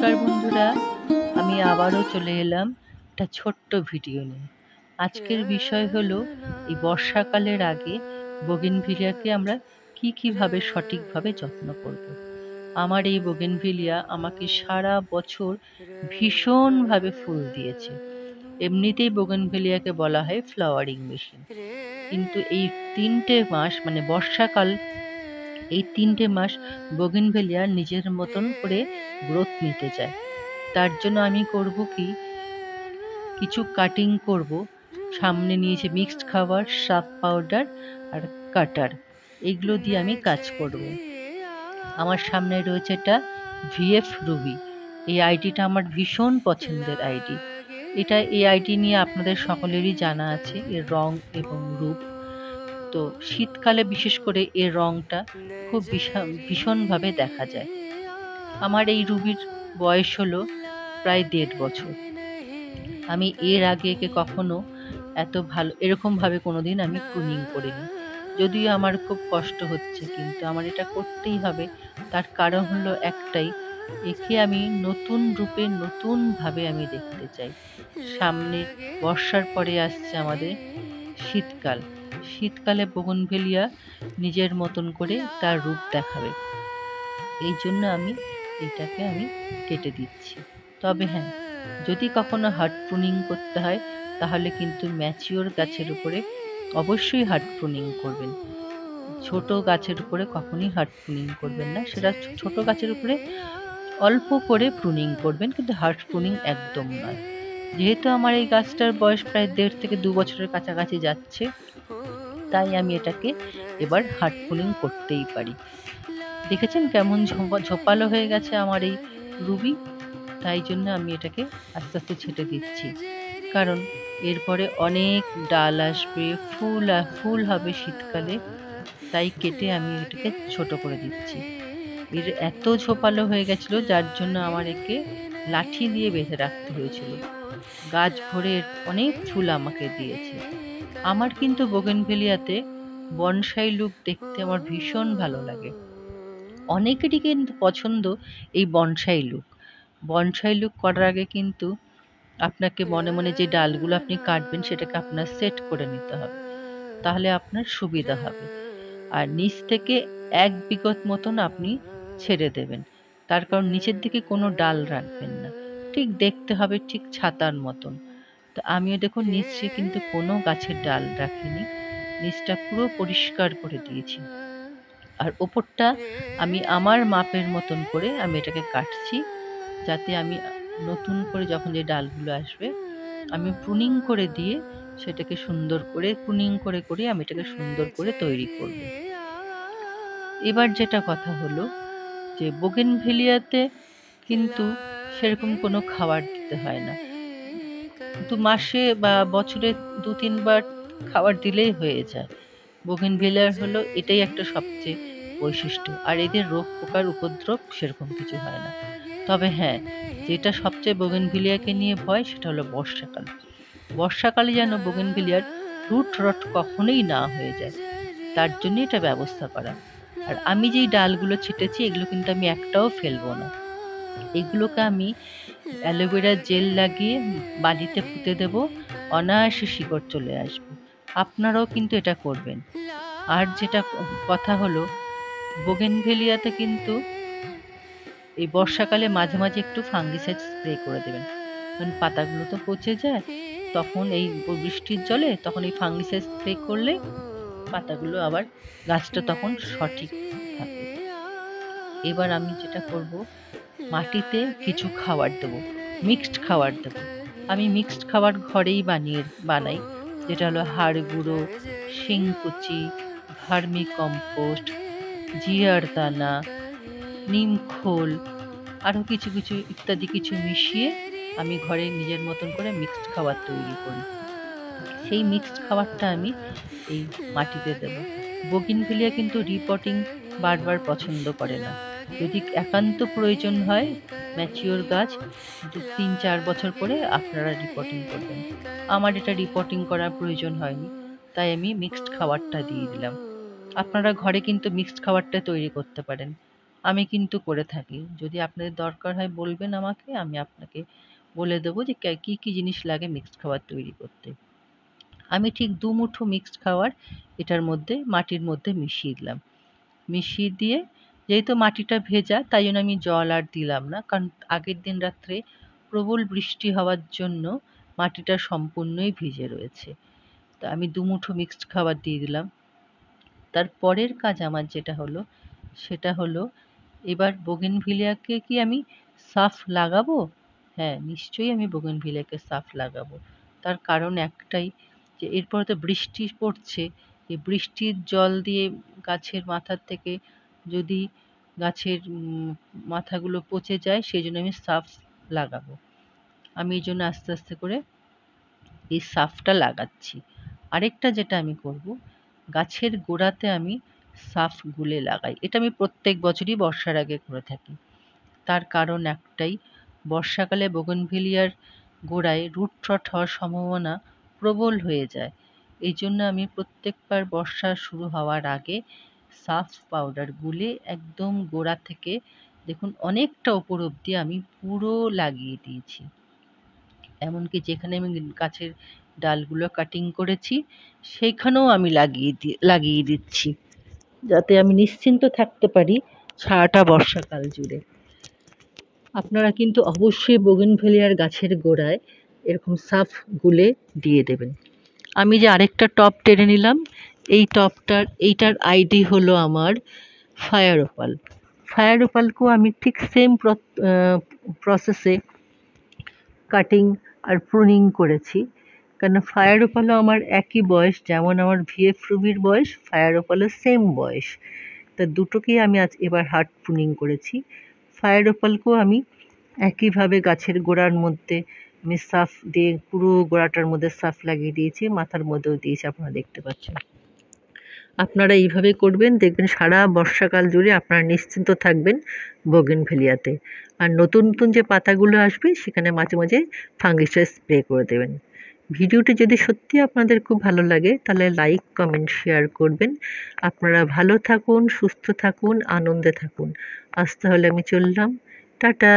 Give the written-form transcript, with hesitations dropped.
নমস্কার বন্ধুরা, আমি আবারও চলে এলাম একটা ছোট্ট ভিডিও নিয়ে। আজকের বিষয় হলো এই বর্ষাকালের আগে বোগেনভিলিয়াকে আমরা কিভাবে সঠিকভাবে যত্ন করব। আমার এই বোগেনভিলিয়া আমাকে সারা বছর ভীষণভাবে ফুল দিয়েছে। এমনিতেই বোগেনভিলিয়াকে বলা হয় ফ্লাওয়ারিং মেশিন। কিন্তু এই ৩টে মাস মানে বর্ষাকাল, এই ৩টে মাস বোগেনভেলিয়া নিজের মতন করে গ্রোথ নিতে চায়। তার জন্য আমি করব কি, কিছু কাটিং করব। সামনে নিয়েছি মিক্সড খাবার, সাপ পাউডার আর কাটার। এগুলো দিয়ে আমি কাজ করব। আমার সামনে রয়েছে একটা ভিএফ রুবি। এই আইডিটা আমার ভীষণ পছন্দের আইডি। এই আইডি নিয়ে আপনাদের সকলেরই জানা আছে, এর রং এবং রূপ। তো শীতকালে বিশেষ করে এর রংটা খুব ভীষণভাবে দেখা যায়। আমার এই রুবির বয়স হলো প্রায় ১.৫ বছর। আমি এর আগে একে কখনো এত ভালো এরকমভাবে কোনোদিন আমি প্রুনিং করিনি। যদিও আমার খুব কষ্ট হচ্ছে, কিন্তু আমার এটা করতেই হবে। তার কারণ হলো একটাই, একে আমি নতুন রূপে নতুনভাবে আমি দেখতে চাই। সামনে বর্ষার পরে আসছে আমাদের শীতকাল। শীতকালে বোগনভেলিয়া নিজের মতন করে তার রূপ দেখাবে। এই জন্য আমি এটাকে কেটে দিচ্ছি। তবে হ্যাঁ, যদি কখনো হার্ড প্রুনিং করতে হয় তাহলে কিন্তু ম্যাচিওর গাছের উপরে অবশ্যই হার্ড প্রুনিং করবেন। ছোট গাছের উপরে কখনোই হার্ড প্রুনিং করবেন না। সেটা ছোট গাছের উপরে অল্প করে প্রুনিং করবেন, কিন্তু হার্ড প্রুনিং একদম নয়। যেহেতু আমার এই গাছটার বয়স প্রায় ১.৫ থেকে ২ বছরের কাছাকাছি যাচ্ছে, তাই আমি এটাকে এবার হার্ড প্রুনিং করতেই পারি। দেখেছেন কেমন ঝোপালো হয়ে গেছে আমার এই রুবি? তাই জন্য আমি এটাকে আস্তে আস্তে ছেঁটে দিচ্ছি। কারণ এরপরে অনেক ডাল আসবে, ফুল হবে শীতকালে। তাই কেটে আমি এটাকে ছোট করে দিচ্ছি। এর এত ঝোপালো হয়ে গেছিল, যার জন্য আমার একে লাঠি দিয়ে বেঁধে রাখতে হয়েছিল। গাছ ভরে অনেক ফুল আমাকে দিয়েছে। আমার কিন্তু বোগেনভেলিয়াতে বনসাই লুক দেখতে আমার ভীষণ ভালো লাগে। অনেকেরই কিন্তু পছন্দ এই বনসাই লুক। বনসাই লুক করার আগে কিন্তু আপনাকে মনে মনে যে ডালগুলো আপনি কাটবেন সেটাকে আপনার সেট করে নিতে হবে। তাহলে আপনার সুবিধা হবে। আর নিচ থেকে ১ বিঘত মতন আপনি ছেড়ে দেবেন। তার কারণ নিচের দিকে কোনো ডাল রাখবেন না। ঠিক দেখতে হবে ঠিক ছাতার মতন। তো আমিও দেখুন নিচে কিন্তু কোনো গাছের ডাল রাখিনি। নিচটা পুরো পরিষ্কার করে দিয়েছি। আর ওপরটা আমি আমার মাপের মতন করে আমি এটাকে কাটছি, যাতে আমি নতুন করে যখন যে ডালগুলো আসবে আমি প্রুনিং করে দিয়ে সেটাকে সুন্দর করে প্রুনিং করে আমি এটাকে সুন্দর করে তৈরি করব। এবার যেটা কথা হলো যে বোগেনভেলিয়াতে কিন্তু সেরকম কোনো খাবার দিতে হয় না। কিন্তু মাসে বা বছরে ২-৩ বার খাবার দিলেই হয়ে যায়। বোগেনভেলিয়ার হলো এটাই একটা সবচেয়ে বৈশিষ্ট্য। আর এদের রোগ পোকার উপদ্রব সেরকম কিছু হয় না। তবে হ্যাঁ, যেটা সবচেয়ে বোগেনভেলিয়াকে নিয়ে ভয় সেটা হলো বর্ষাকাল। বর্ষাকালে যেন বোগেনভেলিয়ার রুট রট কখনোই না হয়ে যায়, তার জন্য এটা ব্যবস্থা করা। আর আমি যেই ডালগুলো ছেটেছি এগুলো কিন্তু আমি একটাও ফেলবো না। এগুলোকে আমি অ্যালোভেরা জেল লাগিয়ে বালিতে পুঁতে দেব, অনায়াসে শিকড় চলে আসবে। আপনারাও কিন্তু এটা করবেন। আর যেটা কথা হলো, বোগেনভেলিয়াতে কিন্তু এই বর্ষাকালে মাঝে মাঝে একটু ফাঙ্গিসাইড স্প্রে করে দেবেন। কারণ পাতাগুলো তো পচে যায়, তখন এই বৃষ্টির জলে তখন এই ফাঙ্গিসাইড স্প্রে করলে পাতাগুলো আবার গাছটা তখন সঠিক থাকে। এবার আমি যেটা করব, মাটিতে কিছু খাবার দেবো, মিক্সড খাবার দেবো। আমি মিক্সড খাবার ঘরেই বানাই, যেটা হলো হাড় গুঁড়ো, শিংকুচি, ভার্মি কম্পোস্ট, জিয়ার দানা, নিম খোল, আরও কিছু ইত্যাদি কিছু মিশিয়ে আমি ঘরে নিজের মতন করে মিক্সড খাবার তৈরি করি। সেই মিক্সড খাবারটা আমি এই মাটিতে দেব। বোগেনভেলিয়া কিন্তু রিপটিং বারবার পছন্দ করে না। যদি একান্ত প্রয়োজন হয়, ম্যাচিওর গাছ ৩-৪ বছর পরে আপনারা রিপটিং করবেন। আমার এটা রিপটিং করার প্রয়োজন হয়নি, তাই আমি মিক্সড খাবারটা দিয়ে দিলাম। আপনারা ঘরে কিন্তু মিক্সড খাবারটা তৈরি করতে পারেন। আমি কিন্তু করে থাকি। যদি আপনাদের দরকার হয় বলবেন আমাকে, আমি আপনাকে বলে দেবো যে কী কী জিনিস লাগে মিক্সড খাবার তৈরি করতে। আমি ঠিক 2 মুঠো মিক্সড খাবার এটার মধ্যে মাটির মধ্যে মিশিয়ে দিলাম। মিশিয়ে দিয়ে যেহেতু মাটিটা ভেজা তাই জন্য আমি জল আর দিলাম না, কারণ আগের দিন রাত্রে প্রবল বৃষ্টি হওয়ার জন্য মাটিটা সম্পূর্ণই ভিজে রয়েছে। তা আমি 2 মুঠো মিক্সড খাবার দিয়ে দিলাম। তার পরের কাজ আমার যেটা হলো সেটা হলো, এবার বোগেনভিলিয়াকে কি আমি সাফ লাগাবো? হ্যাঁ, নিশ্চয়ই আমি বোগেনভিলিয়াকে সাফ লাগাবো। তার কারণ একটাই, যে এরপরে তো বৃষ্টি পড়ছে, এই বৃষ্টির জল দিয়ে গাছের মাথার থেকে যদি গাছের মাথাগুলো পচে যায়, সেজন্য আমি সাফ লাগাবো। আমি এই জন্য আস্তে আস্তে করে এই সাফটা লাগাচ্ছি। আরেকটা যেটা আমি করব, গাছের গোড়াতে আমি সাফ গুলে লাগাই। এটা আমি প্রত্যেক বছরই বর্ষার আগে করে থাকি। তার কারণ একটাই, বর্ষাকালে বোগেনভিলিয়ার গোড়ায় রুট রট হওয়ার সম্ভাবনা প্রবল হয়ে যায়। এই জন্য আমি প্রত্যেকবার বর্ষা শুরু হওয়ার আগে সাফ পাউডার গুলে একদম গোড়া থেকে দেখুন অনেকটা ওপর অবধি আমি পুরো লাগিয়ে দিয়েছি। এমনকি যেখানে আমি গাছের ডালগুলো কাটিং করেছি সেইখানেও আমি লাগিয়ে দিচ্ছি, যাতে আমি নিশ্চিন্ত থাকতে পারি সারাটা বর্ষাকাল জুড়ে। আপনারা কিন্তু অবশ্যই বোগেনভেলিয়ার গাছের গোড়ায় এরকম সাফ গুলে দিয়ে দেবেন। আমি যে আরেকটা টব টেনে নিলাম, এইটার আইডি হলো আমার ফায়ার ওপাল। ফায়ার ওপালকেও আমি ঠিক সেম প্রসেসে কাটিং আর প্রুনিং করেছি, কেন ফায়ার ওপালও আমার একই বয়স, যেমন আমার ভিএফ রুবির বয়স, ফায়ার ওপালও সেম বয়স। তা দুটোকেই আমি এবার হার্ড প্রুনিং করেছি। ফায়ার ওপালকেও আমি একইভাবে গাছের গোড়ার মধ্যে আমি সাফ দিয়ে পুরো গোড়াটার মধ্যে সাফ লাগিয়ে দিয়েছি, মাথার মধ্যেও দিয়েছি, আপনারা দেখতে পাচ্ছেন। আপনারা এইভাবে করবেন, দেখবেন সারা বর্ষাকাল জুড়ে আপনারা নিশ্চিন্ত থাকবেন বোগেনভেলিয়াতে। আর নতুন নতুন যে পাতাগুলো আসবে সেখানে মাঝে মাঝে ফাঙ্গিসাইড স্প্রে করে দেবেন। ভিডিওটি যদি সত্যি আপনাদের খুব ভালো লাগে তাহলে লাইক, কমেন্ট, শেয়ার করবেন। আপনারা ভালো থাকুন, সুস্থ থাকুন, আনন্দে থাকুন। আজ তাহলে আমি চললাম, টাটা।